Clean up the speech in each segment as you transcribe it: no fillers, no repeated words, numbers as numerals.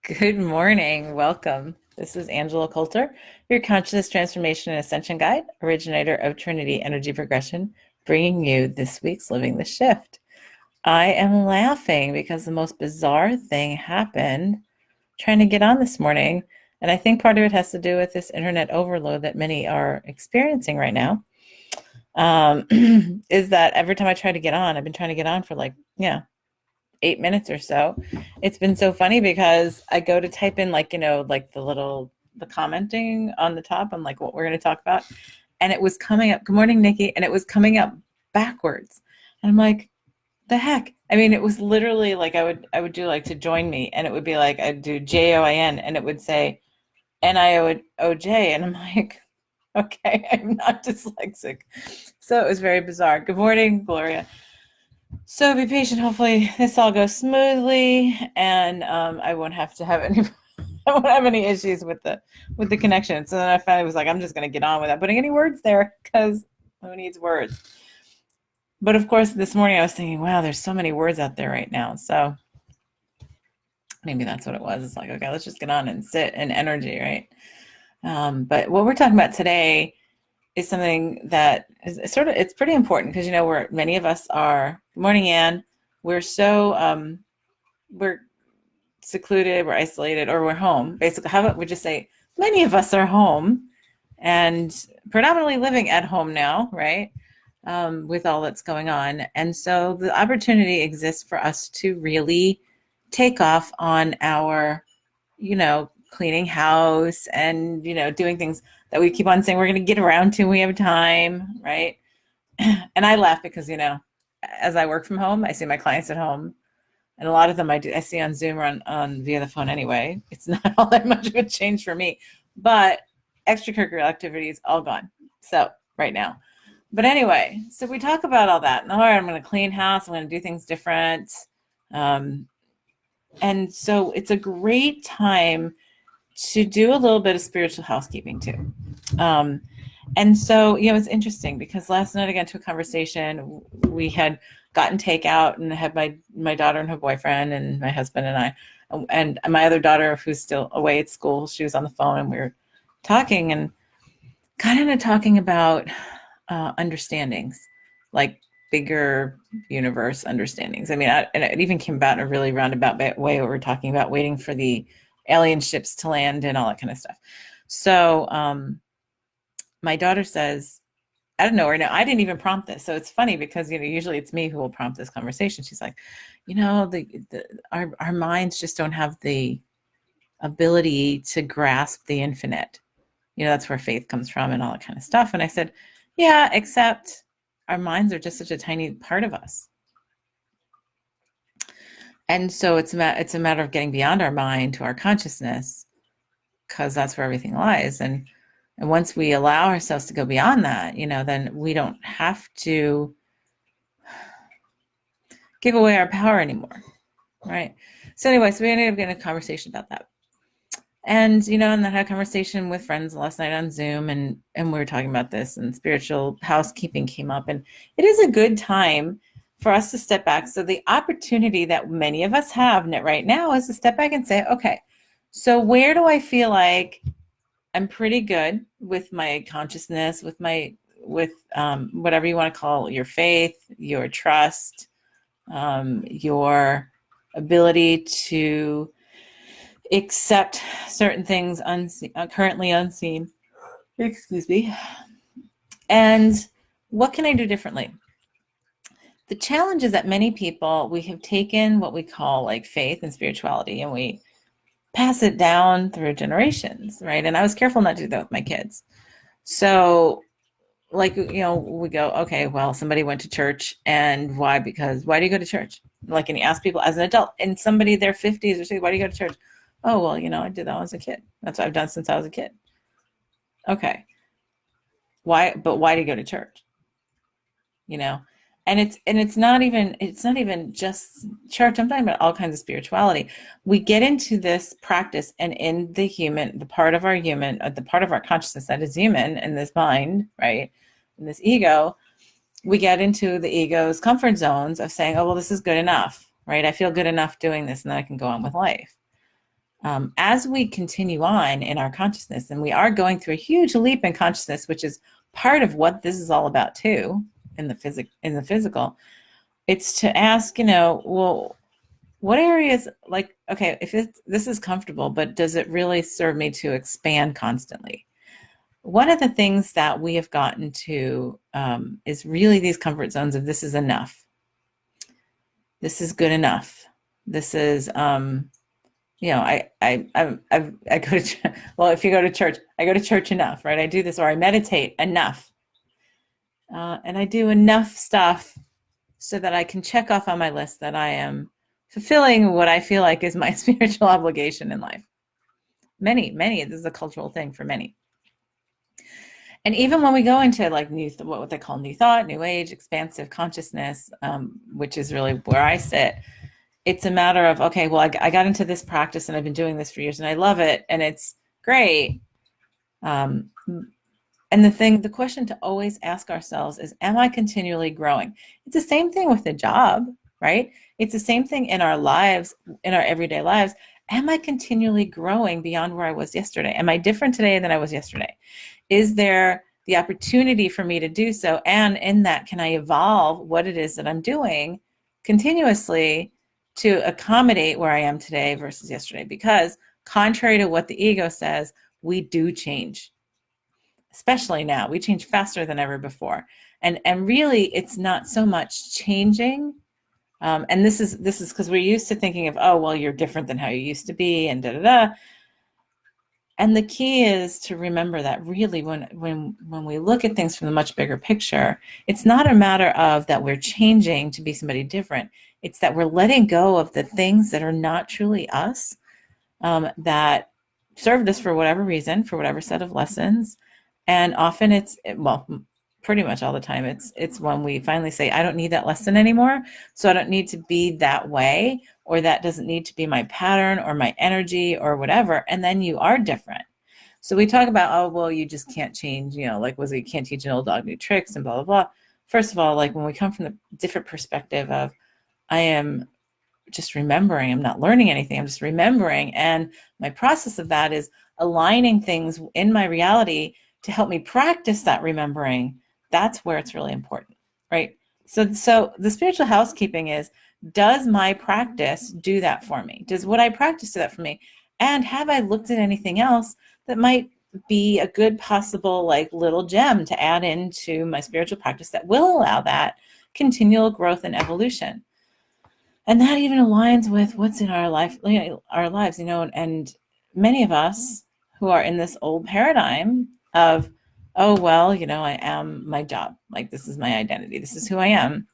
Good morning. Welcome. This is Angela Coulter, your consciousness transformation and ascension guide, originator of Trinity Energy Progression, bringing you this week's Living the Shift. I am laughing because the most bizarre thing happened trying to get on this morning. And I think part of it has to do with this internet overload that many are experiencing right now. Is that every time I try to get on, I've been trying to get on for 8 minutes or so. It's been so funny because I go to type in the commenting on the top on like what we're going to talk about, and it was coming up, "Good morning, Nikki," and it was coming up backwards. And I'm like, the heck? I mean, it was literally like I would do like to join me, and it would be like I'd do JOIN and it would say NIOJ, and I'm like, okay, I'm not dyslexic. So it was very bizarre. Good morning, Gloria. So be patient. Hopefully this all goes smoothly, and I won't have to have any I won't have any issues with the connection. So then I finally was like, I'm just going to get on without putting any words there because who needs words? But of course, this morning I was thinking, wow, there's so many words out there right now. So maybe that's what it was. It's like, okay, let's just get on and sit in energy, right? But what we're talking about today is something that is it's pretty important because many of us are. Good morning, Ann. We're so we're secluded, we're isolated, or we're home. Basically, how about we just say many of us are home and predominantly living at home now, right? With all that's going on. And so the opportunity exists for us to really take off on our, cleaning house and, doing things that we keep on saying we're going to get around to when we have time, right? And I laugh because, as I work from home, I see my clients at home. And a lot of them I see on Zoom or on via the phone anyway. It's not all that much of a change for me. But extracurricular activities all gone. So right now. But anyway, so we talk about all that. And all right, I'm going to clean house. I'm going to do things different. And so it's a great time to do a little bit of spiritual housekeeping too. And so, it's interesting because last night I got into a conversation. We had gotten takeout and had my daughter and her boyfriend and my husband and I, and my other daughter who's still away at school. She was on the phone and we were talking and kind of talking about understandings, like bigger universe understandings. I mean, and it even came about in a really roundabout way where we're talking about waiting for the alien ships to land and all that kind of stuff. So my daughter says, I don't know, or no, I didn't even prompt this. So it's funny because, usually it's me who will prompt this conversation. She's like, our minds just don't have the ability to grasp the infinite. That's where faith comes from and all that kind of stuff. And I said, yeah, except our minds are just such a tiny part of us. And so it's a matter of getting beyond our mind to our consciousness, because that's where everything lies. And once we allow ourselves to go beyond that, then we don't have to give away our power anymore, right? So anyway, so we ended up getting a conversation about that. And, and I had a conversation with friends last night on Zoom, and we were talking about this, and spiritual housekeeping came up. And it is a good time for us to step back. So the opportunity that many of us have right now is to step back and say, okay, so where do I feel like I'm pretty good with my consciousness, with whatever you want to call your faith, your trust, your ability to accept certain things currently unseen. Excuse me. And what can I do differently? The challenge is that many people, we have taken what we call like faith and spirituality, and we pass it down through generations, right? And I was careful not to do that with my kids. So we go, okay, well, somebody went to church, and why? Because why do you go to church? And you ask people as an adult, and somebody their 50s or something, why do you go to church? Oh, well, I did that when I was a kid. That's what I've done since I was a kid. Okay. Why? But why do you go to church? And it's not even just church. I'm talking about all kinds of spirituality. We get into this practice, and in the part of our consciousness that is human, in this mind, right, in this ego, we get into the ego's comfort zones of saying, oh, well, this is good enough, right? I feel good enough doing this, and then I can go on with life. as we continue on in our consciousness, and we are going through a huge leap in consciousness, which is part of what this is all about too, in the physical, it's to ask, well, what areas, like, okay, if this is comfortable, but does it really serve me to expand constantly? One of the things that we have gotten to is really these comfort zones of this is enough. This is good enough. This is, I go to, well, if you go to church, I go to church enough, right? I do this, or I meditate enough. And I do enough stuff so that I can check off on my list that I am fulfilling what I feel like is my spiritual obligation in life. Many, this is a cultural thing for many. And even when we go into like what they call new thought, new age, expansive consciousness, which is really where I sit, it's a matter of, okay, well, I got into this practice and I've been doing this for years and I love it and it's great. And the question to always ask ourselves is, am I continually growing? It's the same thing with the job, right? It's the same thing in our lives, in our everyday lives. Am I continually growing beyond where I was yesterday? Am I different today than I was yesterday? Is there the opportunity for me to do so? And in that, can I evolve what it is that I'm doing continuously to accommodate where I am today versus yesterday? Because contrary to what the ego says, we do change. Especially now, we change faster than ever before. And really, it's not so much changing. And this is because we're used to thinking of, oh, well, you're different than how you used to be, and da-da-da. And the key is to remember that really when we look at things from the much bigger picture, it's not a matter of that we're changing to be somebody different. It's that we're letting go of the things that are not truly us, that served us for whatever reason, for whatever set of lessons. And often pretty much all the time, it's when we finally say, I don't need that lesson anymore, so I don't need to be that way, or that doesn't need to be my pattern or my energy or whatever, and then you are different. So we talk about, oh, well, you just can't change, you can't teach an old dog new tricks and blah, blah, blah. First of all, like when we come from the different perspective of, I am just remembering, I'm not learning anything, I'm just remembering, and my process of that is aligning things in my reality to help me practice that remembering. That's where it's really important, right? So the spiritual housekeeping is, does my practice do that for me? Does what I practice do that for me? And have I looked at anything else that might be a good possible like little gem to add into my spiritual practice that will allow that continual growth and evolution? And that even aligns with what's in our lives, and many of us who are in this old paradigm of, oh, well, I am my job. Like, this is my identity. This is who I am.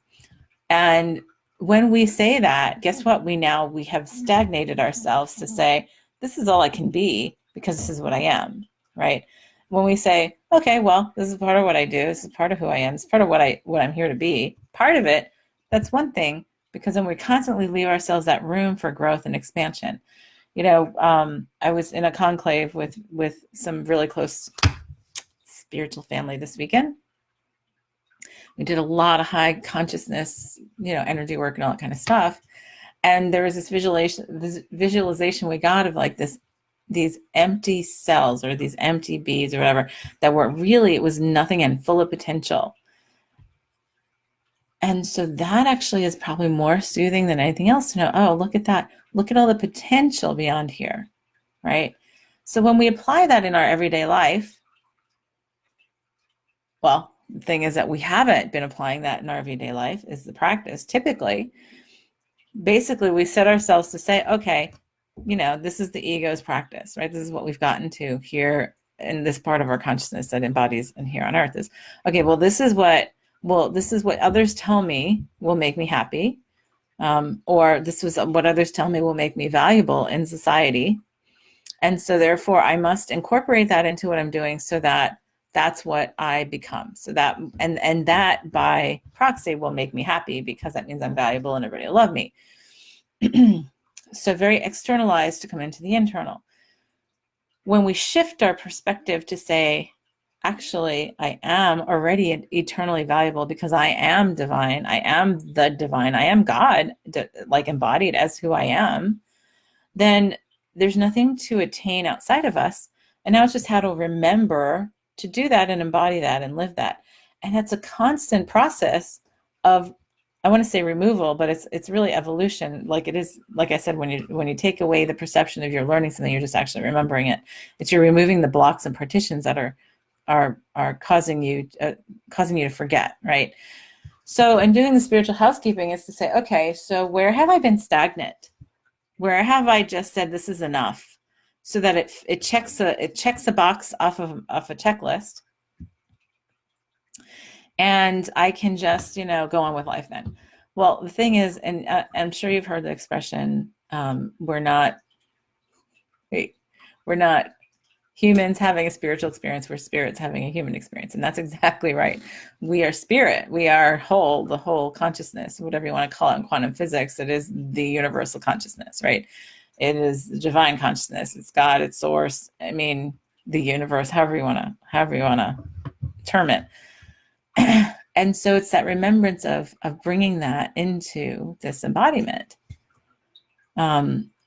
And when we say that, guess what? We have stagnated ourselves to say, this is all I can be because this is what I am, right? When we say, okay, well, this is part of what I do. This is part of who I am. It's part of what I'm here to be. Part of it, that's one thing, because then we constantly leave ourselves that room for growth and expansion. I was in a conclave with some really close spiritual family this weekend. We did a lot of high consciousness, energy work and all that kind of stuff. And there was this visualization we got of like these empty cells or these empty beads or whatever that were really, it was nothing and full of potential. And so that actually is probably more soothing than anything else to know, oh, look at that. Look at all the potential beyond here, right? So when we apply that in our everyday life, well, the thing is that we haven't been applying that in our everyday life is the practice. Typically, basically, we set ourselves to say, okay, this is the ego's practice, right? This is what we've gotten to here in this part of our consciousness that embodies and here on earth is, okay, well, this is what others tell me will make me happy. Or this was what others tell me will make me valuable in society. And so therefore I must incorporate that into what I'm doing so that that's what I become. So that, and that by proxy will make me happy because that means I'm valuable and everybody will love me. So very externalized to come into the internal. When we shift our perspective to say, actually, I am already eternally valuable because I am divine. I am the divine. I am God, like embodied as who I am. Then there's nothing to attain outside of us. And now it's just how to remember to do that and embody that and live that. And it's a constant process of, I want to say removal, but it's really evolution. Like it is, like I said, when you take away the perception of you're learning something, you're just actually remembering it. It's you're removing the blocks and partitions that are causing you to forget, right? So in doing the spiritual housekeeping is to say, okay, so where have I been stagnant? Where have I just said this is enough? So that it checks a box off a checklist, and I can just go on with life then. Well, the thing is, and I'm sure you've heard the expression, we're not humans having a spiritual experience, we're spirits having a human experience. And that's exactly right. We are spirit, we are whole, the whole consciousness, whatever you want to call it in quantum physics. It is the universal consciousness, right? It is the divine consciousness. It's God, it's source. I mean, the universe, however you want to term it. And so it's that remembrance of bringing that into this embodiment.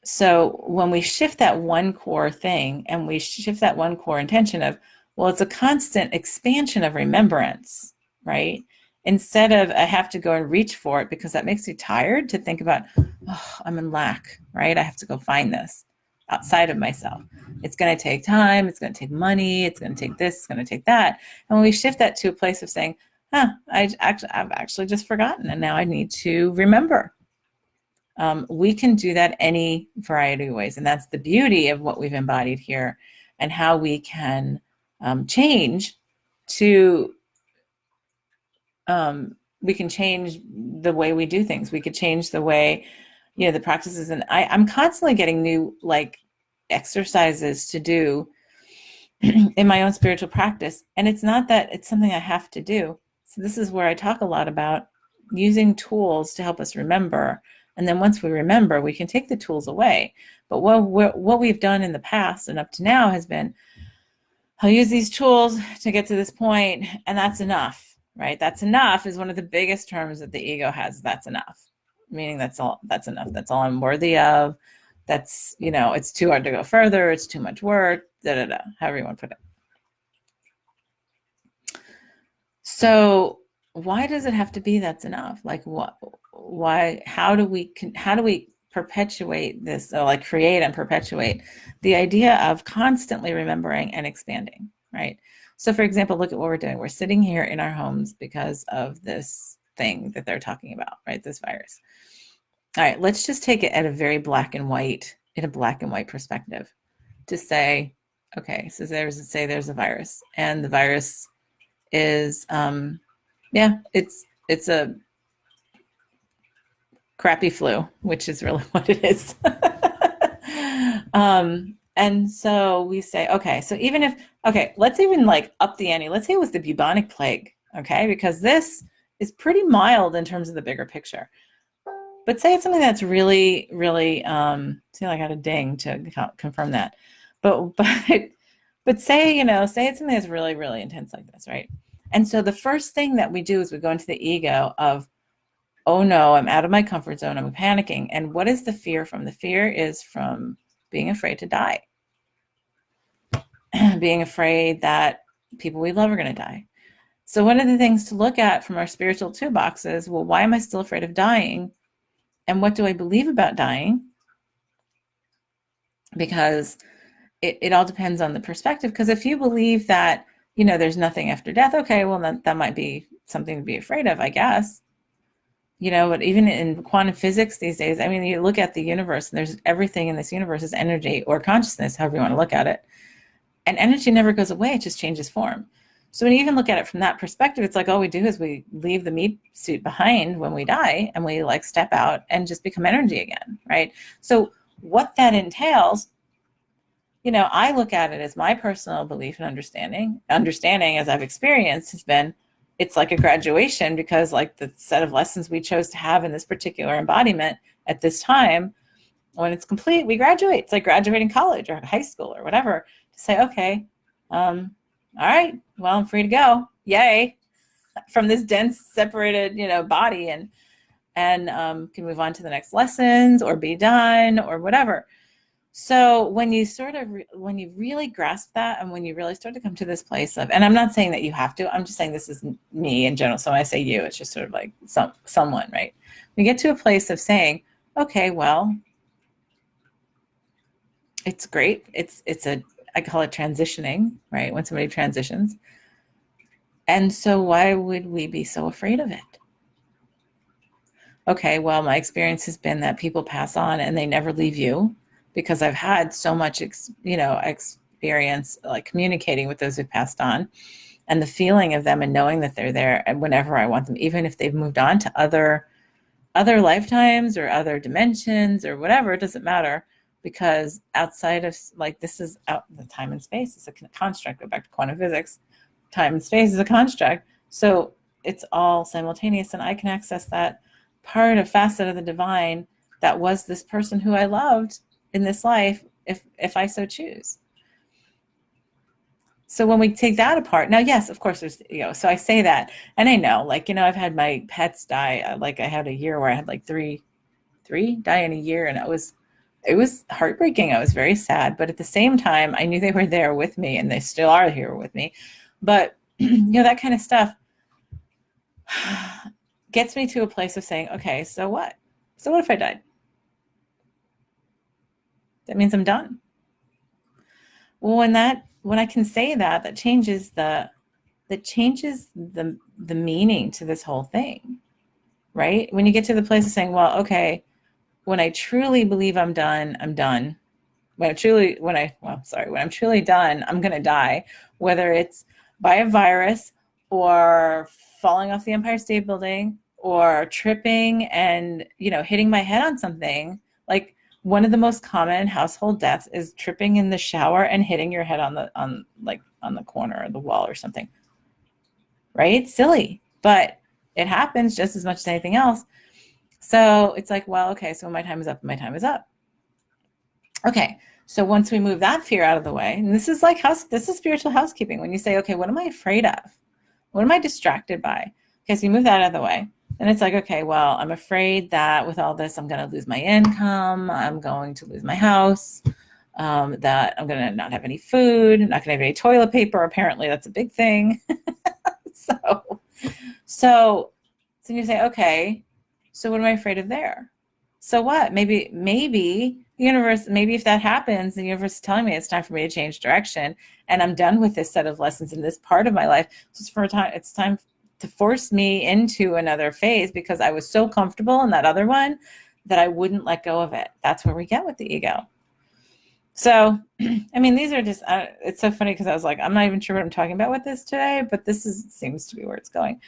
So when we shift that one core thing and we shift that one core intention of, well, it's a constant expansion of remembrance, right? Instead of I have to go and reach for it, because that makes you tired to think about, oh, I'm in lack, right? I have to go find this outside of myself. It's going to take time. It's going to take money. It's going to take this. It's going to take that. And when we shift that to a place of saying, I've actually just forgotten, and now I need to remember. We can do that any variety of ways. And that's the beauty of what we've embodied here, and how we can change to, we can change the way we do things. We could change the way, the practices. And I'm constantly getting new exercises to do in my own spiritual practice. And it's not that it's something I have to do. So this is where I talk a lot about using tools to help us remember. And then once we remember, we can take the tools away. But what we've done in the past and up to now has been, I'll use these tools to get to this point, and that's enough, right? That's enough is one of the biggest terms that the ego has. That's enough, meaning that's enough. That's all I'm worthy of. That's, it's too hard to go further. It's too much work, however you want to put it. So why does it have to be that's enough? Like what? Why? How do we perpetuate this, or like create and perpetuate the idea of constantly remembering and expanding, right? So for example, look at what we're doing. We're sitting here in our homes because of this thing that they're talking about, right? This virus. All right, let's just take it at a very black and white perspective to say, okay, so there's a virus, and the virus is, it's a crappy flu, which is really what it is. And so we say, okay, so let's even up the ante. Let's say it was the bubonic plague, okay? Because this is pretty mild in terms of the bigger picture. But say it's something that's really, really, see, I got a ding to confirm that. But say it's something that's really, really intense like this, right? And so the first thing that we do is we go into the ego of, oh no, I'm out of my comfort zone, I'm panicking. And what is the fear from? The fear is from being afraid to die. Being afraid that people we love are going to die. So one of the things to look at from our spiritual toolbox is, well, why am I still afraid of dying? And what do I believe about dying? Because it all depends on the perspective. Because if you believe that, there's nothing after death, okay, well, that might be something to be afraid of, I guess. But even in quantum physics these days, I mean, you look at the universe, and there's everything in this universe is energy or consciousness, however you want to look at it. And energy never goes away, it just changes form. So when you even look at it from that perspective, it's like all we do is we leave the meat suit behind when we die, and we step out and just become energy again, right? So what that entails, I look at it as my personal belief and understanding as I've experienced has been, it's like a graduation, because the set of lessons we chose to have in this particular embodiment at this time, when it's complete, we graduate. It's like graduating college or high school or whatever, to say, okay, all right, well, I'm free to go. Yay. From this dense, separated, body, and can move on to the next lessons or be done or whatever. So when you when you really grasp that, and when you really start to come to this place of, and I'm not saying that you have to, I'm just saying this is me in general. So when I say you, it's just sort of like someone, right? We get to a place of saying, okay, well, it's great. I call it transitioning, right? When somebody transitions. And so why would we be so afraid of it? Okay, well, my experience has been that people pass on and they never leave you, because I've had so much, experience like communicating with those who passed on, and the feeling of them and knowing that they're there and whenever I want them, even if they've moved on to other lifetimes or other dimensions or whatever, it doesn't matter, because outside of, like, this is out the time and space. It's a construct. Go back to quantum physics. Time and space is a construct. So it's all simultaneous, and I can access that part of facet of the divine that was this person who I loved in this life, if I so choose. So when we take that apart, now, yes, of course, there's, so I say that, and I know, like, I've had my pets die. Like, I had a year where I had like three die in a year, and it was heartbreaking. I was very sad, but at the same time, I knew they were there with me, and they still are here with me. But that kind of stuff gets me to a place of saying, okay, so what? So what if I died? That means I'm done. Well, when I can say that, that changes the meaning to this whole thing, right? When you get to the place of saying, well, okay, when I truly believe I'm done, I'm done. When I'm truly done, I'm going to die, whether it's by a virus or falling off the Empire State Building or tripping and, hitting my head on something. Like, one of the most common household deaths is tripping in the shower and hitting your head on the corner or the wall or something. Right? Silly, but it happens just as much as anything else. So it's like, well, okay, so my time is up. My time is up. Okay, so once we move that fear out of the way, and this is spiritual housekeeping. When you say, okay, what am I afraid of? What am I distracted by? Okay, so you move that out of the way. And it's like, okay, well, I'm afraid that with all this, I'm going to lose my income. I'm going to lose my house. That I'm going to not have any food. I'm not going to have any toilet paper. Apparently, that's a big thing. So you say, okay, so what am I afraid of there? So what? Maybe the universe, maybe if that happens, the universe is telling me it's time for me to change direction, and I'm done with this set of lessons in this part of my life. So it's time to force me into another phase, because I was so comfortable in that other one that I wouldn't let go of it. That's where we get with the ego. So, I mean, these are just, it's so funny, because I was like, I'm not even sure what I'm talking about with this today, but seems to be where it's going.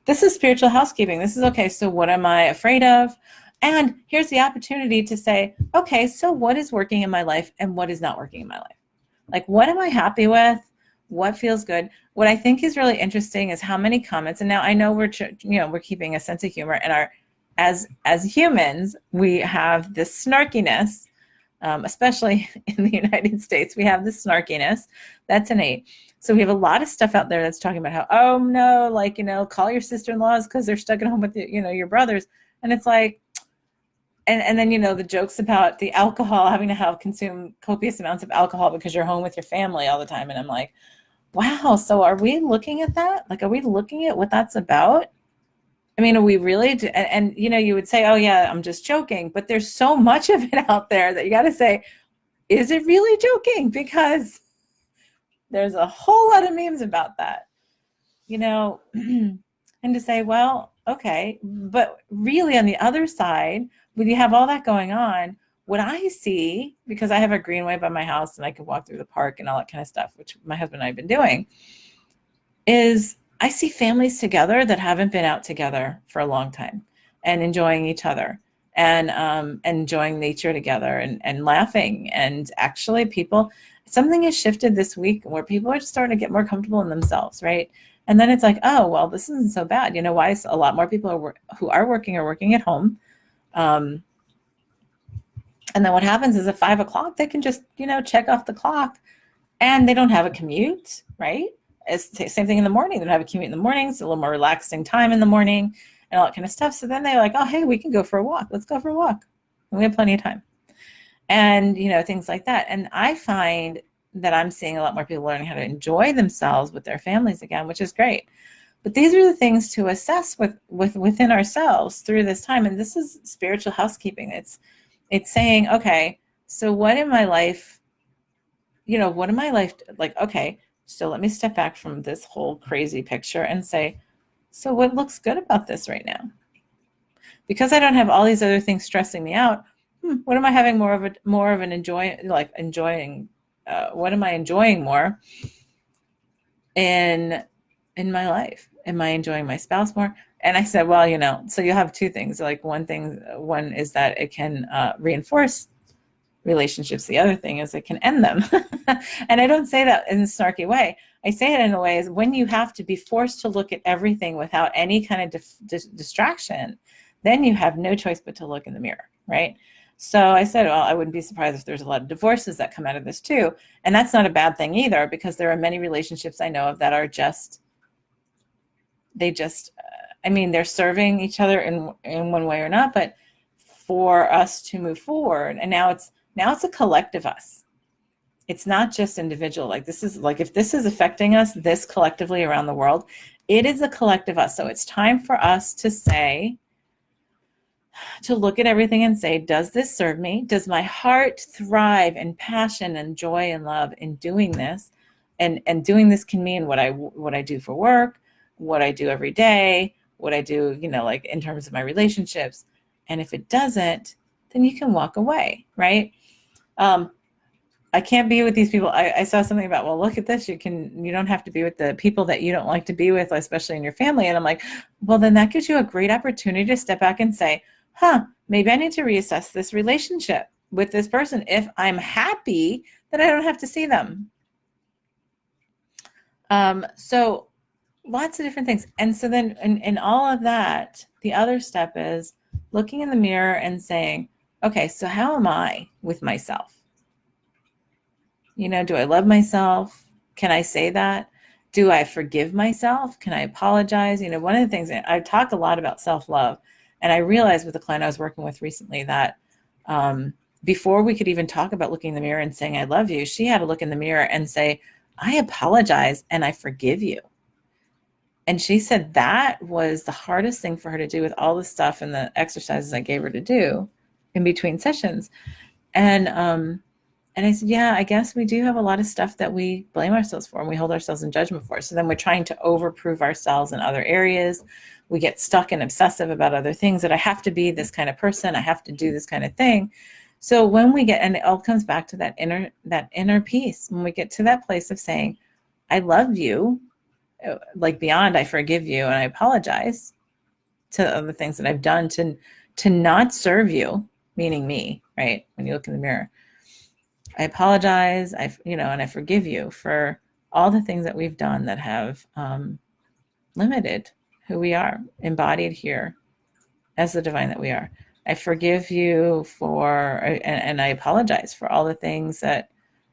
This is spiritual housekeeping. This is, okay, so what am I afraid of? And here's the opportunity to say, okay, so what is working in my life and what is not working in my life? Like, what am I happy with? What feels good? What I think is really interesting is how many comments, and now I know we're keeping a sense of humor, and as humans, we have this snarkiness, especially in the United States, we have this snarkiness that's innate. So we have a lot of stuff out there that's talking about how, oh no, like, call your sister-in-laws because they're stuck at home with your brothers. And it's like, and then, the jokes about the alcohol, having to consume copious amounts of alcohol because you're home with your family all the time. And I'm like, wow, so are we looking at that? Like, are we looking at what that's about? I mean, are we really? And you would say, oh yeah, I'm just joking. But there's so much of it out there that you got to say, is it really joking? Because there's a whole lot of memes about that, and to say, well, okay, but really on the other side, when you have all that going on, what I see, because I have a greenway by my house and I can walk through the park and all that kind of stuff, which my husband and I have been doing, is I see families together that haven't been out together for a long time and enjoying each other and enjoying nature together and laughing. And actually something has shifted this week where people are just starting to get more comfortable in themselves, right? And then it's like, oh, well, this isn't so bad. Why is a lot more people who are working at home. And then what happens is at 5 o'clock, they can just, check off the clock, and they don't have a commute, right? It's the same thing in the morning. They don't have a commute in the morning. It's a little more relaxing time in the morning and all that kind of stuff. So then they're like, oh, hey, we can go for a walk. Let's go for a walk. And we have plenty of time. and, things like that. And I find that I'm seeing a lot more people learning how to enjoy themselves with their families again, which is great. But these are the things to assess within ourselves through this time. And this is spiritual housekeeping. It's saying, okay, so what in my life, what in my life, like, okay, so let me step back from this whole crazy picture and say, so what looks good about this right now? Because I don't have all these other things stressing me out. What am I having more of an enjoying? What am I enjoying more in my life? Am I enjoying my spouse more? And I said, well, so you have two things. Like one is that it can reinforce relationships. The other thing is it can end them. And I don't say that in a snarky way. I say it in a way is when you have to be forced to look at everything without any kind of distraction, then you have no choice but to look in the mirror, right? So I said, well, I wouldn't be surprised if there's a lot of divorces that come out of this too. And that's not a bad thing either, because there are many relationships I know of that are they're serving each other in one way or not, but for us to move forward. And now it's a collective us. It's not just individual. Like this is like, if this is affecting us this collectively around the world, it is a collective us. So it's time for us to look at everything and say, does this serve me? Does my heart thrive in passion and joy and love in doing this? And doing this can mean what I do for work, what I do every day, what I do, like in terms of my relationships. And if it doesn't, then you can walk away, right? I can't be with these people. I saw something about, well, look at this. You don't have to be with the people that you don't like to be with, especially in your family. And I'm like, well, then that gives you a great opportunity to step back and say, maybe I need to reassess this relationship with this person if I'm happy that I don't have to see them. So lots of different things. And so then in all of that, the other step is looking in the mirror and saying, okay, so how am I with myself? Do I love myself? Can I say that? Do I forgive myself? Can I apologize? One of the things I talk a lot about self-love, and I realized with a client I was working with recently that before we could even talk about looking in the mirror and saying, I love you, she had to look in the mirror and say, I apologize and I forgive you. And she said that was the hardest thing for her to do with all the stuff and the exercises I gave her to do in between sessions. And I said, yeah, I guess we do have a lot of stuff that we blame ourselves for and we hold ourselves in judgment for. So then we're trying to overprove ourselves in other areas. We get stuck and obsessive about other things, that I have to be this kind of person. I have to do this kind of thing. So when we get, and it all comes back to that inner peace, when we get to that place of saying, I love you, like beyond I forgive you and I apologize to other things that I've done to not serve you, meaning me, right? When you look in the mirror, I apologize, and I forgive you for all the things that we've done that have limited who we are, embodied here as the divine that we are. I forgive you and I apologize for all the things that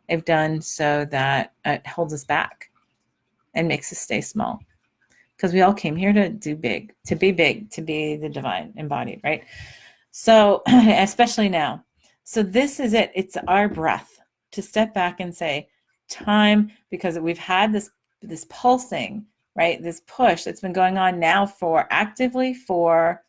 I've done so that it holds us back and makes us stay small. Because we all came here to do big, to be the divine embodied, right? So, especially now. So this is it. It's our breath to step back and say, time, because we've had this pulsing, right? This push that's been going on now actively for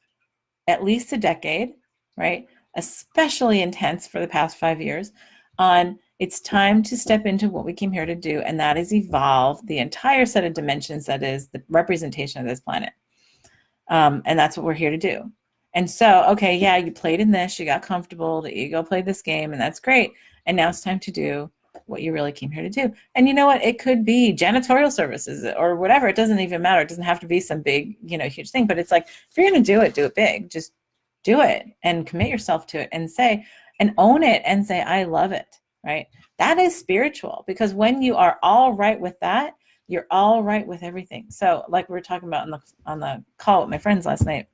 at least a decade, right? Especially intense for the past 5 years on it's time to step into what we came here to do, and that is evolve the entire set of dimensions that is the representation of this planet. And that's what we're here to do. And so, okay, yeah, you played in this, you got comfortable, the ego played this game, and that's great. And now it's time to do what you really came here to do. And you know what? It could be janitorial services or whatever. It doesn't even matter. It doesn't have to be some big, huge thing. But it's like, if you're going to do it big. Just do it and commit yourself to it and say, and own it and say, I love it, right? That is spiritual, because when you are all right with that, you're all right with everything. So like we were talking about on the call with my friends last night,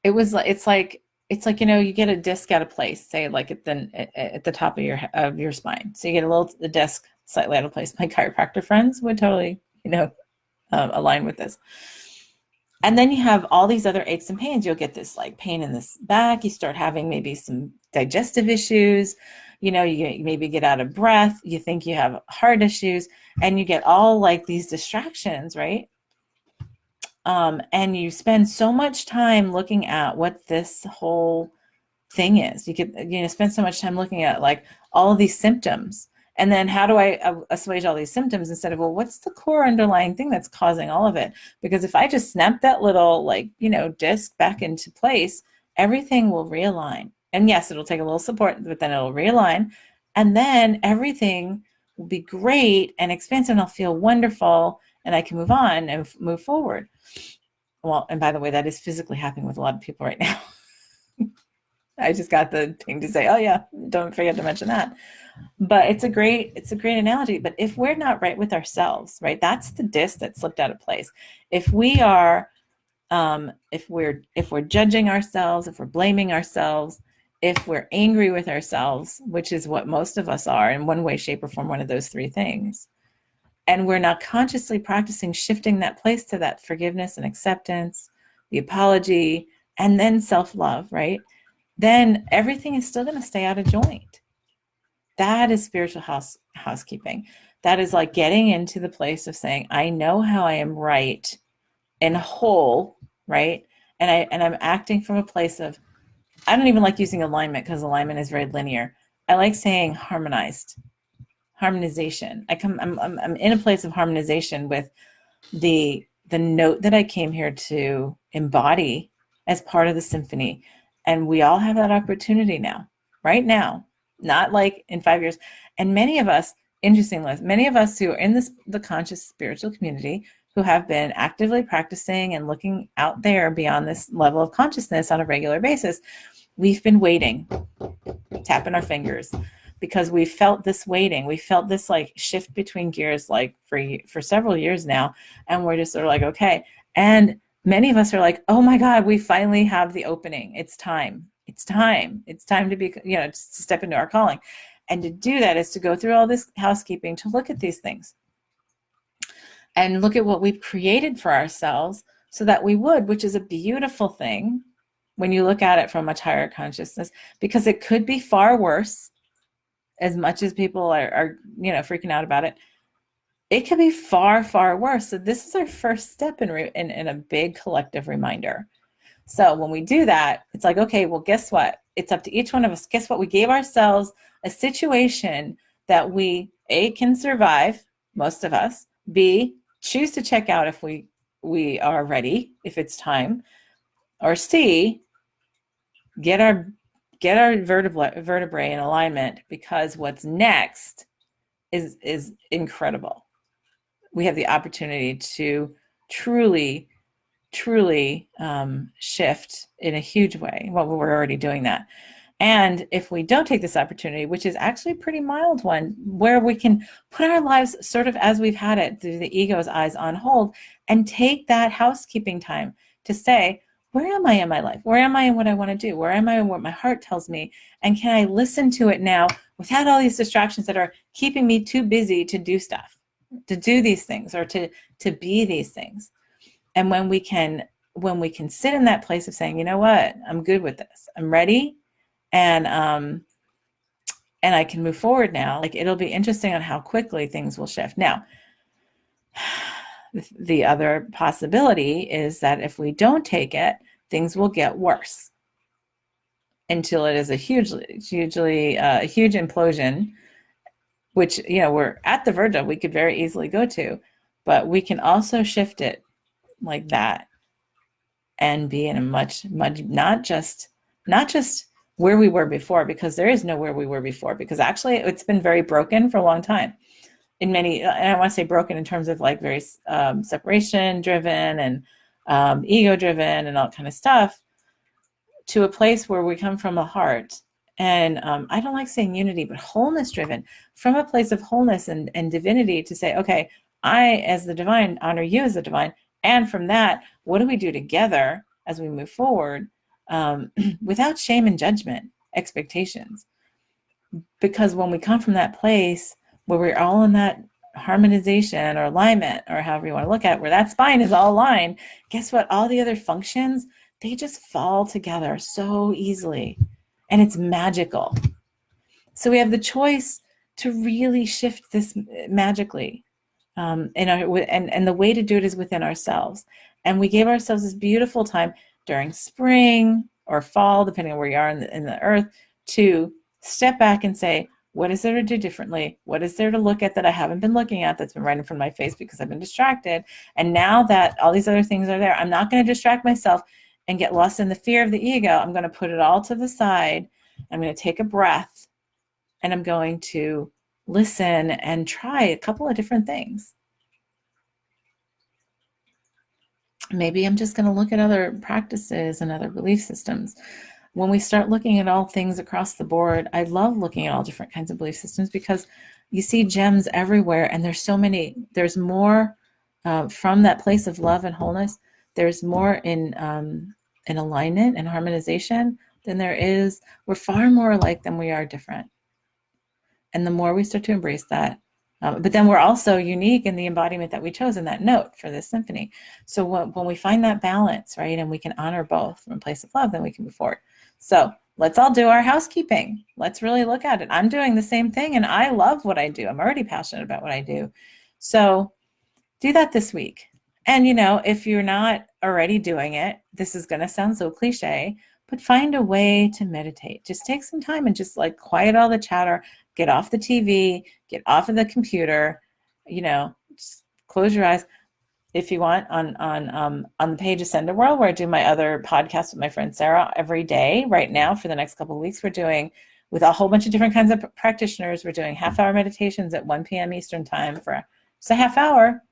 it's like you get a disc out of place, say like at the top of your spine. So you get the disc slightly out of place. My chiropractor friends would totally align with this. And then you have all these other aches and pains. You'll get this like pain in this back. You start having maybe some digestive issues, you maybe get out of breath, you think you have heart issues, and you get all like these distractions, right? And you spend so much time looking at what this whole thing is. You could, spend so much time looking at like all of these symptoms. And then how do I assuage all these symptoms instead of, well, what's the core underlying thing that's causing all of it? Because if I just snap that little disc back into place, everything will realign. And yes, it'll take a little support, but then it'll realign. And then everything will be great and expansive, and I'll feel wonderful, and I can move on and move forward. Well, and by the way, that is physically happening with a lot of people right now. I just got the thing to say, oh yeah, don't forget to mention that. But it's a great analogy. But if we're not right with ourselves, right, that's the disc that slipped out of place. If we are, if we're judging ourselves, if we're blaming ourselves, if we're angry with ourselves, which is what most of us are in one way, shape, or form, one of those three things, and we're not consciously practicing shifting that place to that forgiveness and acceptance, the apology, and then self-love, right? Then everything is still going to stay out of joint. That is spiritual housekeeping. That is like getting into the place of saying, I know how I am right and whole, right? And I'm acting from a place of, I don't even like using alignment because alignment is very linear. I like saying harmonization. I'm in a place of harmonization with the note that I came here to embody as part of the symphony. And we all have that opportunity now, right now, not like in 5 years. And many of us, interestingly, many of us who are in the conscious spiritual community, who have been actively practicing and looking out there beyond this level of consciousness on a regular basis, we've been waiting, tapping our fingers, because we felt this waiting. We felt this like shift between gears like for several years now. And we're just sort of like, okay. And many of us are like, oh my God, we finally have the opening. It's time. It's time. It's time to be, to step into our calling. And to do that is to go through all this housekeeping, to look at these things and look at what we've created for ourselves so that we would, which is a beautiful thing when you look at it from much higher consciousness, because it could be far worse. As much as people are freaking out about it, it could be far, far worse. So this is our first step in a big collective reminder. So when we do that, it's like, okay, well, guess what? It's up to each one of us. Guess what? We gave ourselves a situation that we, A, can survive, most of us, B, choose to check out if we are ready, if it's time, or C, get our vertebrae in alignment, because what's next is incredible. We have the opportunity to truly shift in a huge way. Well, we're already doing that. And if we don't take this opportunity, which is actually a pretty mild one, where we can put our lives sort of as we've had it through the ego's eyes on hold, and take that housekeeping time to say, where am I in my life? Where am I in what I want to do? Where am I in what my heart tells me? And can I listen to it now without all these distractions that are keeping me too busy to do stuff, to do these things, or to be these things? And when we can sit in that place of saying, you know what, I'm good with this. I'm ready. And I can move forward now. Like, it'll be interesting on how quickly things will shift. Now, the other possibility is that if we don't take it, things will get worse until it is a huge implosion, which, we're at the verge of, we could very easily go to, but we can also shift it like that and be in a much, not just where we were before, because there is no where we were before, because actually it's been very broken for a long time. In many, and I want to say broken in terms of like very separation driven and ego driven and all kind of stuff, to a place where we come from a heart. And I don't like saying unity, but wholeness driven, from a place of wholeness and divinity, to say, okay, I, as the divine, honor you as the divine. And from that, what do we do together as we move forward, without shame and judgment, expectations? Because when we come from that place where we're all in that harmonization or alignment, or however you want to look at it, where that spine is all aligned, guess what? All the other functions, they just fall together so easily. and it's magical. So we have the choice to really shift this magically. And the way to do it is within ourselves. And we gave ourselves this beautiful time during spring or fall, depending on where you are in the earth, to step back and say, what is there to do differently? What is there to look at that I haven't been looking at, that's been right in front of my face because I've been distracted? And now that all these other things are there, I'm not going to distract myself and get lost in the fear of the ego. I'm going to put it all to the side. I'm going to take a breath, and I'm going to listen and try a couple of different things. Maybe I'm just going to look at other practices and other belief systems. When we start looking at all things across the board, I love looking at all different kinds of belief systems because you see gems everywhere, and there's so many. There's more from that place of love and wholeness. There's more in alignment and harmonization than there is. We're far more alike than we are different. And the more we start to embrace that, but then we're also unique in the embodiment that we chose in that note for this symphony. So when we find that balance, right, and we can honor both from a place of love, then we can move forward. So let's all do our housekeeping. Let's really look at it. I'm doing the same thing, and I love what I do. I'm already passionate about what I do. So do that this week. And, if you're not already doing it, this is going to sound so cliche, but find a way to meditate. Just take some time and just like quiet all the chatter, get off the TV, get off of the computer, just close your eyes. If you want, on the page Ascend a World, where I do my other podcast with my friend Sarah every day right now for the next couple of weeks, we're doing with a whole bunch of different kinds of practitioners. We're doing half-hour meditations at 1 p.m. Eastern time for just a half hour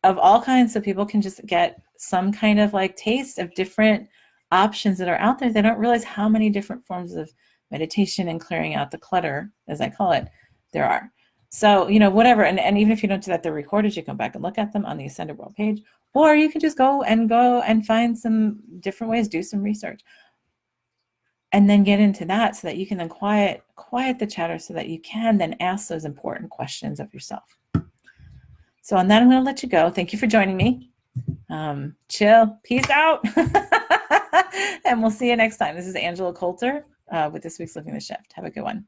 of all kinds, so people can just get some kind of like taste of different options that are out there. They don't realize how many different forms of meditation and clearing out the clutter, as I call it, there are. So, whatever. And even if you don't do that, they're recorded. You can go back and look at them on the Ascended World page, or you can just go and find some different ways, do some research, and then get into that so that you can then quiet the chatter so that you can then ask those important questions of yourself. So on that, I'm going to let you go. Thank you for joining me. Chill. Peace out. And we'll see you next time. This is Angela Coulter with this week's Living the Shift. Have a good one.